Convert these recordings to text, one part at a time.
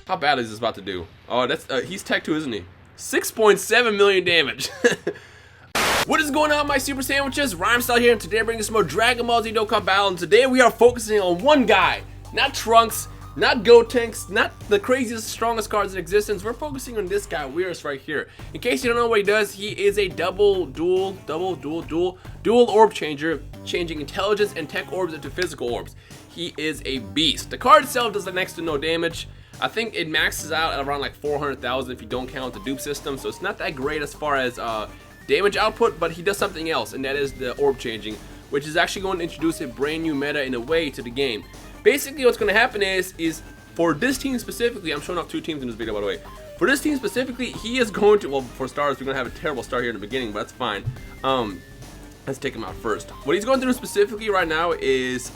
How bad is this about to do? Oh, that's he's Tech 2, isn't he? 6.7 million damage. What is going on, my super sandwiches? Rhymestyle here, and today I'm bringing some more Dragon Ball Z Dokkan Battle, and today we are focusing on one guy. Not Trunks, not Gotenks, not the craziest, strongest cards in existence. We're focusing on this guy, Whirus, right here. In case you don't know what he does, he is a dual orb changer, changing intelligence and tech orbs into physical orbs. He is a beast. The card itself does next to no damage. I think it maxes out at around like 400,000 if you don't count the dupe system, so it's not that great as far as damage output, but he does something else, and that is the orb changing, which is actually going to introduce a brand new meta in a way to the game. Basically, what's going to happen is for this team specifically, I'm showing off two teams in this video, by the way. For this team specifically, he is going to, well, for starters, we're going to have a terrible start here in the beginning, but that's fine. Let's take him out first. What he's going to do specifically right now is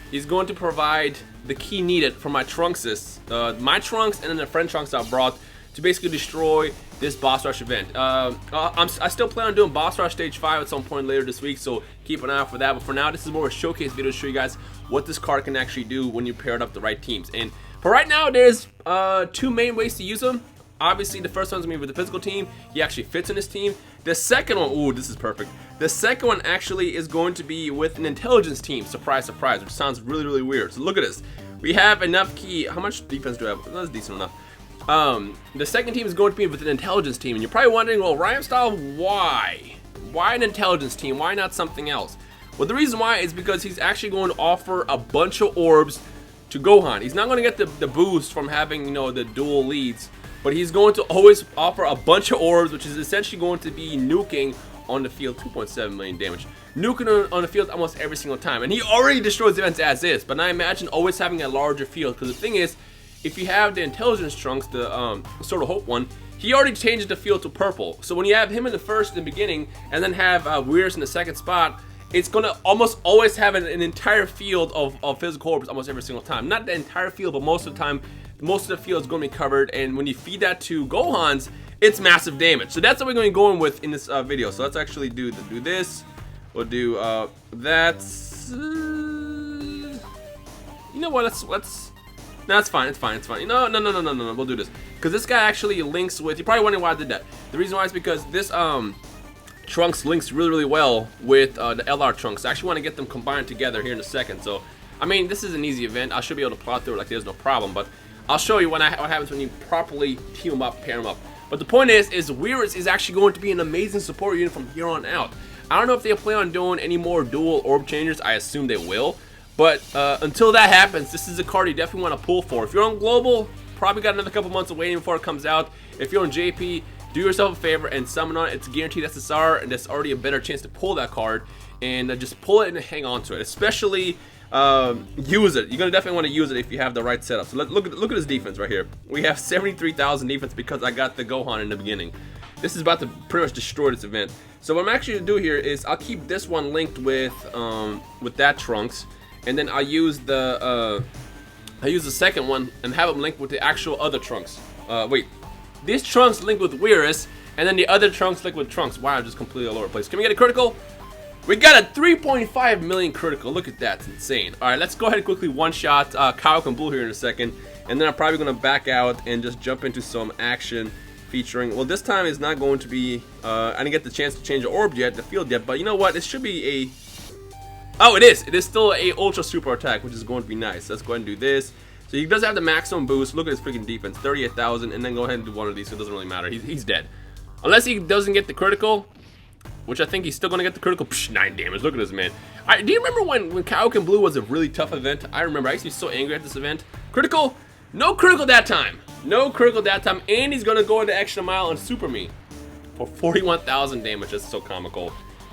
he's going to provide the key needed for my Trunkses, my Trunks, and then the friend Trunks I brought to basically destroy this boss rush event. I still plan on doing boss rush stage 5 at some point later this week, so keep an eye out for that. But for now, this is more of a showcase video to show you guys what this card can actually do when you pair it up the right teams. And for right now, there's two main ways to use him. Obviously, the first one's gonna be with the physical team. He actually fits in this team. The second one, ooh, this is perfect. The second one actually is going to be with an intelligence team. Surprise, surprise, which sounds really, really weird. So look at this. We have enough key. How much defense do I have? That's decent enough. The second team is going to be with an intelligence team, and you're probably wondering, well, Rhymestyle, why? Why an intelligence team? Why not something else? Well, the reason why is because he's actually going to offer a bunch of orbs to Gohan. He's not going to get the boost from having, you know, the dual leads, but he's going to always offer a bunch of orbs, which is essentially going to be nuking on the field. 2.7 million damage. Nuking on the field almost every single time, and he already destroys events as is, but I imagine always having a larger field, because the thing is, if you have the intelligence Trunks, the Sword of Hope one, he already changes the field to purple. So when you have him in the beginning, and then have Whirus in the second spot, it's gonna almost always have an entire field of physical orbs almost every single time. Not the entire field, but most of the time, most of the field is gonna be covered. And when you feed that to Gohan's, it's massive damage. So that's what we're going to be going with in this video. So let's actually do this. We'll do that. You know what? Let's. No, it's fine. It's fine. No. We'll do this because this guy actually links with. You're probably wondering why I did that. The reason why is because this Trunks links really, really well with the LR Trunks. I actually want to get them combined together here in a second. So, I mean, this is an easy event. I should be able to plot through it like there's no problem. But I'll show you what happens when you properly team them up, pair them up. But the point is Whirus is actually going to be an amazing support unit from here on out. I don't know if they plan on doing any more dual orb changers. I assume they will. But until that happens, this is a card you definitely want to pull for. If you're on Global, probably got another couple months of waiting before it comes out. If you're on JP, do yourself a favor and summon on it. It's guaranteed SSR, and there's already a better chance to pull that card. And just pull it and hang on to it. Especially use it. You're going to definitely want to use it if you have the right setup. So look at his defense right here. We have 73,000 defense because I got the Gohan in the beginning. This is about to pretty much destroy this event. So what I'm actually going to do here is I'll keep this one linked with that Trunks. And then I'll use the second one and have them linked with the actual other Trunks. Wait, these Trunks link with Whirus, and then the other Trunks link with Trunks. Wow, just completely all over the place. Can we get a critical? We got a 3.5 million critical. Look at that, it's insane. All right, let's go ahead and quickly one-shot Kyle and Blue here in a second, and then I'm probably gonna back out and just jump into some action featuring. Well, this time is not going to be. I didn't get the chance to change the orb yet, the field yet, but you know what? It should be a. Oh, it is. It is still a ultra super attack, which is going to be nice. Let's go ahead and do this. So he does have the maximum boost. Look at his freaking defense, 38,000, and then go ahead and do one of these. So it doesn't really matter. He's dead, unless he doesn't get the critical, which I think he's still going to get the critical. Psh, 9 damage. Look at this man. Do you remember when Kaioken Blue was a really tough event? I remember. I used to be so angry at this event. Critical? No critical that time. No critical that time, and he's going to go into extra mile and super me for 41,000 damage. That's so comical.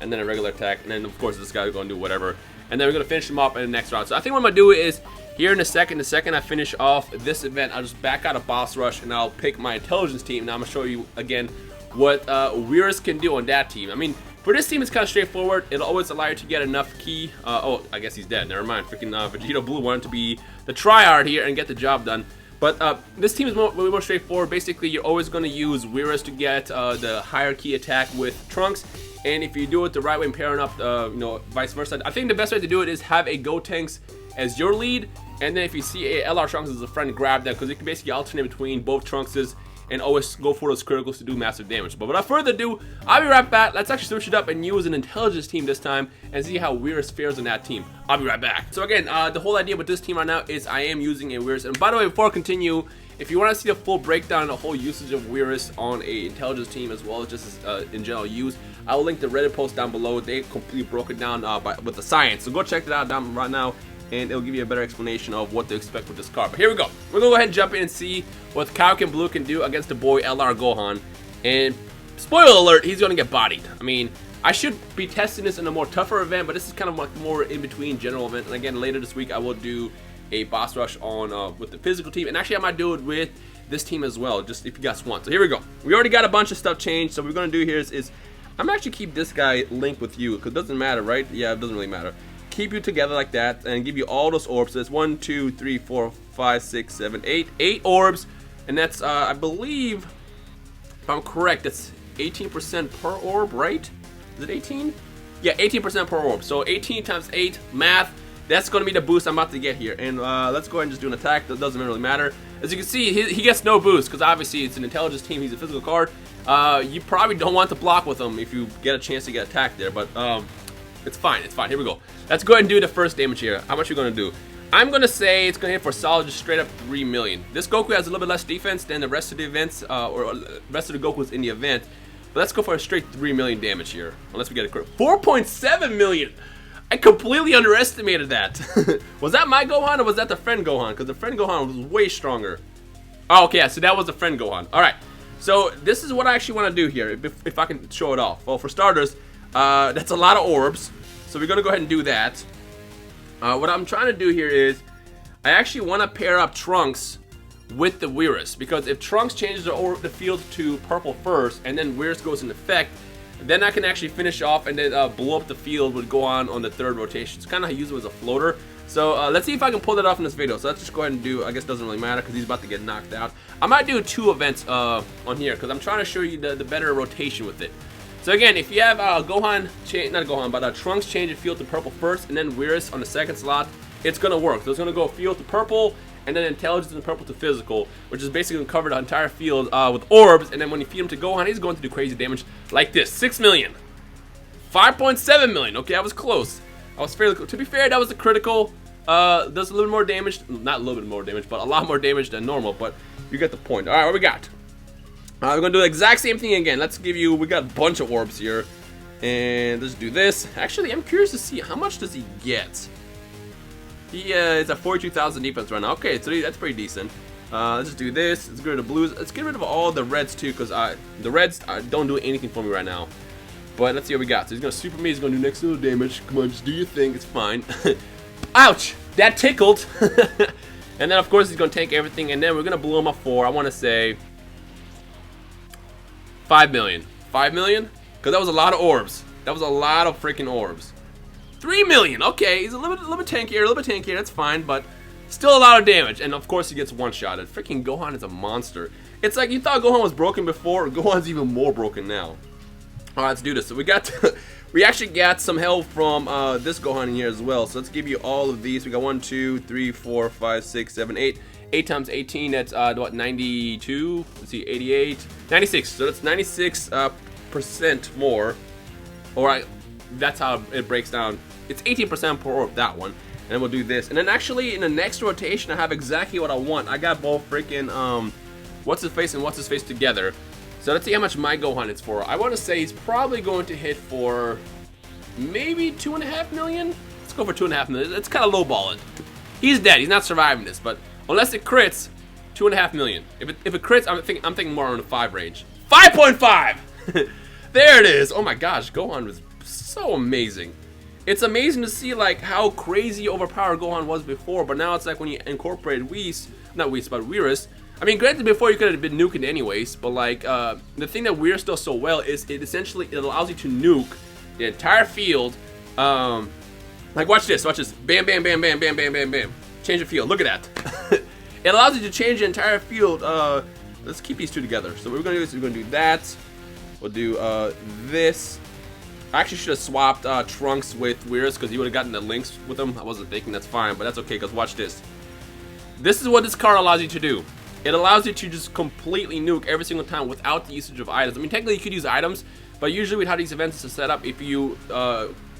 And then a regular attack, and then of course this guy's going to do whatever, and then we're going to finish him off in the next round. So I think what I'm going to do is here in a second, the second I finish off this event, I'll just back out of boss rush and I'll pick my intelligence team. Now I'm going to show you again what Whirus can do on that team. I mean, for this team it's kind of straightforward. It'll always allow you to get enough key. Oh, I guess he's dead. Never mind. Freaking Vegeta Blue wanted to be the tryhard here and get the job done. But this team is way more straightforward. Basically, you're always going to use Whirus to get the higher key attack with Trunks. And if you do it the right way and pairing up, you know, vice versa, I think the best way to do it is have a Gotenks as your lead And then if you see a LR Trunks as a friend, grab that, because it can basically alternate between both Trunkses and always go for those criticals to do massive damage. But without further ado, I'll be right back. Let's actually switch it up and use an intelligence team this time and see how Whirus fares on that team. I'll be right back. So again, the whole idea with this team right now is I am using a Whirus. And by the way, before I continue, if you want to see the full breakdown and the whole usage of Whirus on a intelligence team as well as just in general use, I will link the Reddit post down below. They completely broke it down with the science. So go check it out down right now, and it'll give you a better explanation of what to expect with this card. But here we go. We're gonna go ahead and jump in and see what Kaioken Blue can do against the boy LR Gohan. And spoiler alert, he's gonna get bodied. I mean, I should be testing this in a more tougher event, but this is kind of like more in between general event. And again, later this week I will do a boss rush on with the physical team, and actually I might do it with this team as well, just if you guys want. So here we go. We already got a bunch of stuff changed. So what we're gonna do here is I'm gonna actually keep this guy linked with you, because it doesn't matter, right? Yeah, it doesn't really matter. Keep you together like that and give you all those orbs. So that's 1, 2, 3, 4, 5, 6, 7, 8. 8 orbs, and that's I believe, if I'm correct, that's 18% per orb, right? Is it 18? Yeah, 18% per orb. So 18 times 8, math. That's going to be the boost I'm about to get here. And let's go ahead and just do an attack. That doesn't really matter. As you can see, he gets no boost because obviously it's an intelligence team. He's a physical card. You probably don't want to block with him if you get a chance to get attacked there. But it's fine. It's fine. Here we go. Let's go ahead and do the first damage here. How much are you going to do? I'm going to say it's going to hit for solid, just straight up 3 million. This Goku has a little bit less defense than the rest of the events, or rest of the Gokus in the event. But let's go for a straight 3 million damage here. Unless we get a crit. 4.7 million! I completely underestimated that. Was that my Gohan or was that the friend Gohan? Because the friend Gohan was way stronger. Oh, okay, so that was the friend Gohan. Alright, so this is what I actually want to do here, if I can show it off. Well, for starters, that's a lot of orbs. So we're going to go ahead and do that. What I'm trying to do here is, I actually want to pair up Trunks with the Whirus. Because if Trunks changes the field to purple first, and then Whirus goes into effect, then I can actually finish off and then blow up the field with Gohan on the 3rd rotation. It's kind of how I use him as a floater. So let's see if I can pull that off in this video. So let's just go ahead and do, I guess it doesn't really matter because he's about to get knocked out. I might do 2 events on here because I'm trying to show you the better rotation with it. So again, if you have Gohan, not Gohan, but Trunks change the field to purple first and then Whirus on the 2nd slot, it's going to work. So it's going to go field to purple, and then intelligence and purple to physical, which is basically going to cover the entire field with orbs. And then when you feed him to Gohan, he's going to do crazy damage like this. 6 million. 5.7 million. Okay, I was close. I was fairly close. To be fair, that was a critical. Does a little bit more damage. Not a little bit more damage, but a lot more damage than normal. But you get the point. All right, what we got? We're going to do the exact same thing again. Let's give you, we got a bunch of orbs here. And let's do this. Actually, I'm curious to see how much does he get. He is at 42,000 defense right now. Okay, so that's pretty decent. Let's just do this. Let's get rid of the blues. Let's get rid of all the reds too, because the reds don't do anything for me right now. But let's see what we got. So he's going to super me. He's going to do next little damage. Come on, just do your thing. It's fine. Ouch! That tickled. And then, of course, he's going to tank everything. And then we're going to blow him up for, I want to say, 5 million. 5 million? Because that was a lot of orbs. That was a lot of freaking orbs. 3 million. Okay, he's a little bit tankier. That's fine, but still a lot of damage. And of course, he gets one-shotted. Freaking Gohan is a monster. It's like you thought Gohan was broken before. Gohan's even more broken now. All right, let's do this. So we actually got some help from this Gohan in here as well. So let's give you all of these. We got 1, 2, 3, 4, 5, 6, 7, 8. 8 times 18. That's what, 92? Let's see, 88, 96. So that's 96% more. All right. That's how it breaks down. It's 18% per orb, that one. And then we'll do this. And then actually in the next rotation I have exactly what I want. I got both freaking what's his face and what's his face together. So let's see how much my Gohan is for. I want to say he's probably going to hit for maybe 2.5 million. Let's go for 2.5 million. It's kind of lowballing. He's dead. He's not surviving this. But unless it crits, 2.5 million. If it crits, I'm thinking more on the 5 range. 5.5. There it is. Oh my gosh, Gohan was so amazing. It's amazing to see like how crazy overpowered Gohan was before, but now it's like when you incorporate Whis, not Whis, but Whirus. I mean, granted, before you could have been nuking anyways, but like the thing that Whirus does so well is it allows you to nuke the entire field. Like watch this, bam, bam, bam, bam, bam, bam, bam, bam. Change the field. Look at that. It allows you to change the entire field. Let's keep these two together. So what we're gonna do is we're gonna do that. We'll do this. I actually should have swapped Trunks with Whirus because he would have gotten the links with him. I wasn't thinking, that's fine, but that's okay because watch this. This is what this card allows you to do. It allows you to just completely nuke every single time without the usage of items. I mean, technically you could use items, but usually with how these events are set up, if you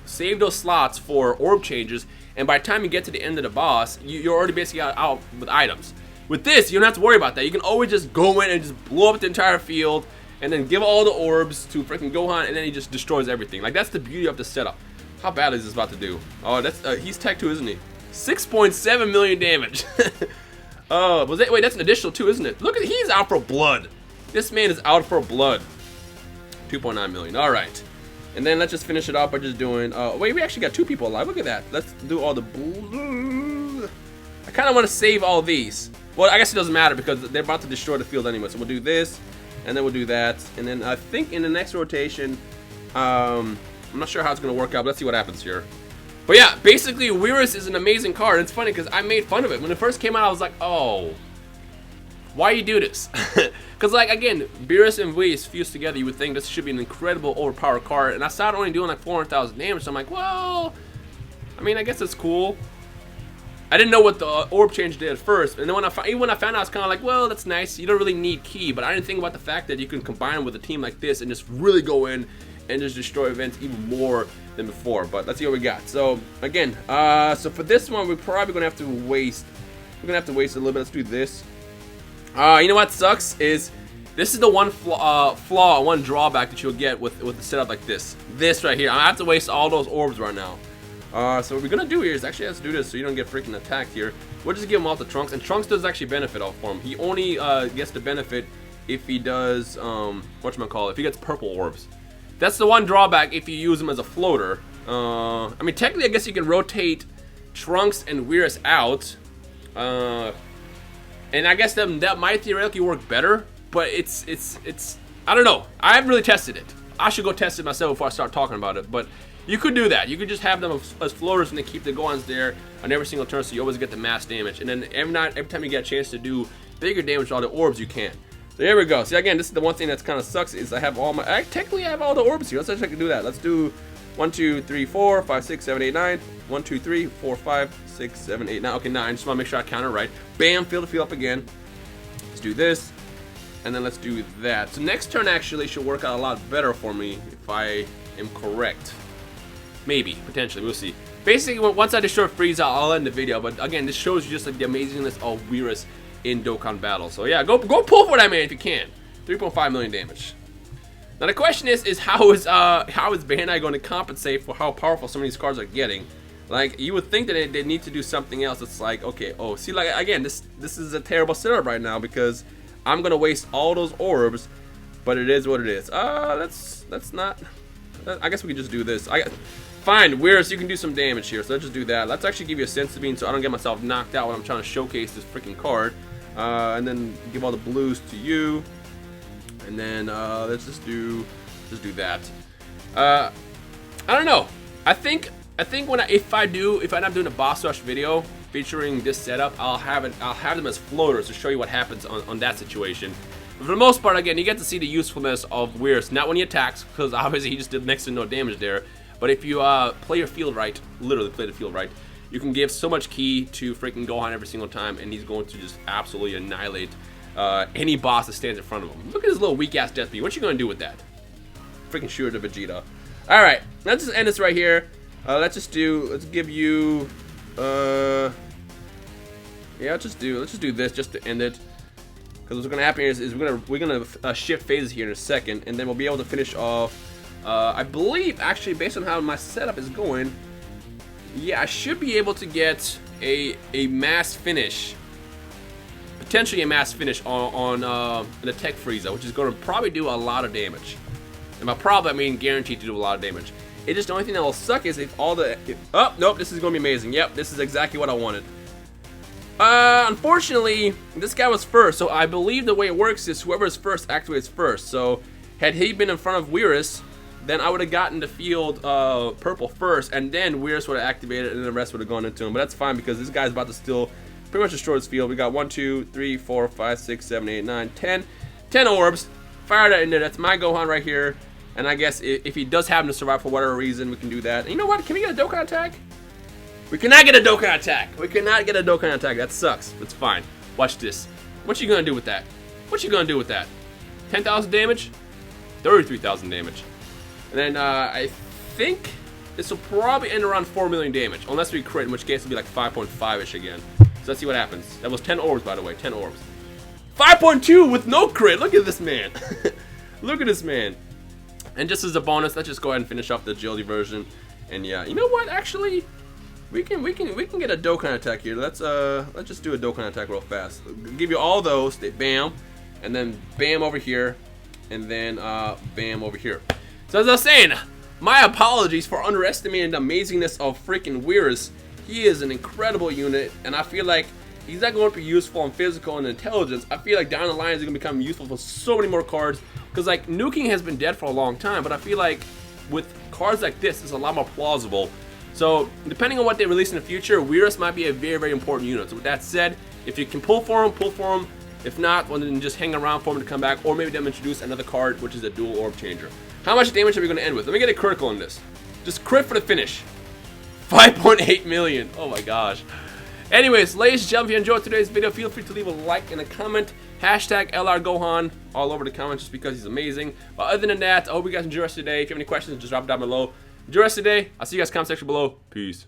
save those slots for orb changes, and by the time you get to the end of the boss, you're already basically out with items. With this, you don't have to worry about that. You can always just go in and just blow up the entire field, and then give all the orbs to freaking Gohan, and then he just destroys everything. Like, that's the beauty of the setup. How bad is this about to do? Oh, that's he's Tech 2, isn't he? 6.7 million damage. Oh, wait, that's an additional 2, isn't it? Look at, he's out for blood. This man is out for blood. 2.9 million. All right. And then let's just finish it off by just doing, wait, we actually got 2 people alive. Look at that. Let's do all the blue. I kind of want to save all these. Well, I guess it doesn't matter because they're about to destroy the field anyway. So we'll do this, and then we'll do that. And then I think in the next rotation, I'm not sure how it's going to work out, but let's see what happens here. But yeah, basically, Whirus is an amazing card. It's funny because I made fun of it. When it first came out, I was like, oh, why you do this? Because, like, again, Whirus and Whis fused together, you would think this should be an incredible overpowered card. And I started only doing like 400,000 damage, so I'm like, well, I mean, I guess it's cool. I didn't know what the orb change did at first, and then even when I found out, I was kind of like, well, that's nice. You don't really need ki, but I didn't think about the fact that you can combine with a team like this and just really go in and just destroy events even more than before. But let's see what we got. So again, so for this one, we're probably gonna have to waste. We're gonna have to waste a little bit. Let's do this. You know what sucks is this is the one flaw, one drawback that you'll get with the setup like this. This right here, I have to waste all those orbs right now. So what we're gonna do here is actually let's do this so you don't get freaking attacked here. We'll just give him all the Trunks, and Trunks does actually benefit off for him. He only gets the benefit if he does whatchamacallit, if he gets purple orbs. That's the one drawback if you use him as a floater. I mean, technically, I guess you can rotate Trunks and Whirus out, and I guess that might theoretically work better. But it's I don't know. I haven't really tested it. I should go test it myself before I start talking about it. But you could do that. You could just have them as floaters and they keep the Gohans there on every single turn, so you always get the mass damage. And then every time you get a chance to do bigger damage to all the orbs, you can. So here we go. See, again, this is the one thing that's kind of sucks is I technically have all the orbs here. Let's actually do that. Let's do 1, 2, 3, 4, 5, 6, 7, 8, 9. 1, 2, 3, 4, 5, 6, 7, 8, 9. Okay, 9. Just want to make sure I count it right. Bam, fill the field up again. Let's do this. And then let's do that. So next turn actually should work out a lot better for me if I am correct. Maybe, potentially, we'll see. Basically, once I destroy Frieza, I'll end the video. But again, this shows you just like the amazingness of Whirus in Dokkan battle. So yeah, go pull for that man if you can. 3.5 million damage. Now the question is how is Bandai going to compensate for how powerful some of these cards are getting? Like, you would think that they need to do something else. It's like, okay, oh, see, like again, this is a terrible setup right now because I'm gonna waste all those orbs, but it is what it is. That's not. I guess we can just do this. Fine, Whirus, you can do some damage here, so let's just do that. Let's actually give you a sense beam so I don't get myself knocked out when I'm trying to showcase this freaking card. And then give all the blues to you. And then let's just do that. I don't know. I think if I end up doing a boss rush video featuring this setup, I'll have them as floaters to show you what happens on that situation. But for the most part, again, you get to see the usefulness of Whirus. Not when he attacks, because obviously he just did next to no damage there. But if you play your field right, literally play the field right, you can give so much ki to freaking Gohan every single time, and he's going to just absolutely annihilate any boss that stands in front of him. Look at his little weak-ass death beam. What you gonna do with that? Freaking shoot at Vegeta. All right, let's just end this right here. Let's give you, yeah, let's just do this just to end it. Because what's gonna happen here is we're gonna shift phases here in a second, and then we'll be able to finish off. I believe, actually, based on how my setup is going, yeah, I should be able to get a mass finish, potentially a mass finish on the Tech Frieza, which is going to probably do a lot of damage. And by probably, I mean guaranteed to do a lot of damage. It's just the only thing that will suck is if all the... oh, nope, this is going to be amazing. Yep, this is exactly what I wanted. Unfortunately, this guy was first, so I believe the way it works is whoever's first activates first. So, had he been in front of Whirus, then I would have gotten the field purple first, and then Whirus would have activated, and the rest would have gone into him. But that's fine because this guy's about to still pretty much destroy his field. We got 1, 2, 3, 4, 5, 6, 7, 8, 9, 10. 10 orbs. Fire that in there. That's my Gohan right here. And I guess if he does happen to survive for whatever reason, we can do that. And you know what? Can we get a Dokkan attack? We cannot get a Dokkan attack. We cannot get a Dokkan attack. That sucks. It's fine. Watch this. What you gonna do with that? What you gonna do with that? 10,000 damage? 33,000 damage. And then I think this will probably end around 4 million damage. Unless we crit, in which case it'll be like 5.5-ish again. So let's see what happens. That was 10 orbs, by the way. 10 orbs. 5.2 with no crit. Look at this man. Look at this man. And just as a bonus, let's just go ahead and finish off the agility version. And yeah, you know what? Actually, we can get a Dokkan attack here. Let's just do a Dokkan attack real fast. I'll give you all those. Bam, and then bam over here, and then bam over here. So as I was saying, my apologies for underestimating the amazingness of freaking Whirus. He is an incredible unit, and I feel like he's not going to be useful in physical and intelligence. I feel like down the line he's going to become useful for so many more cards. Because like nuking has been dead for a long time, but I feel like with cards like this, it's a lot more plausible. So depending on what they release in the future, Whirus might be a very, very important unit. So with that said, if you can pull for him, pull for him. If not, well, then just hang around for him to come back, or maybe them introduce another card, which is a dual orb changer. How much damage are we going to end with? Let me get a critical in this. Just crit for the finish. 5.8 million. Oh my gosh. Anyways, ladies and gentlemen, if you enjoyed today's video, feel free to leave a like and a comment. Hashtag LR Gohan all over the comments just because he's amazing. But other than that, I hope you guys enjoy the rest of the day. If you have any questions, just drop it down below. Enjoy the rest of the day. I'll see you guys in the comment section below. Peace.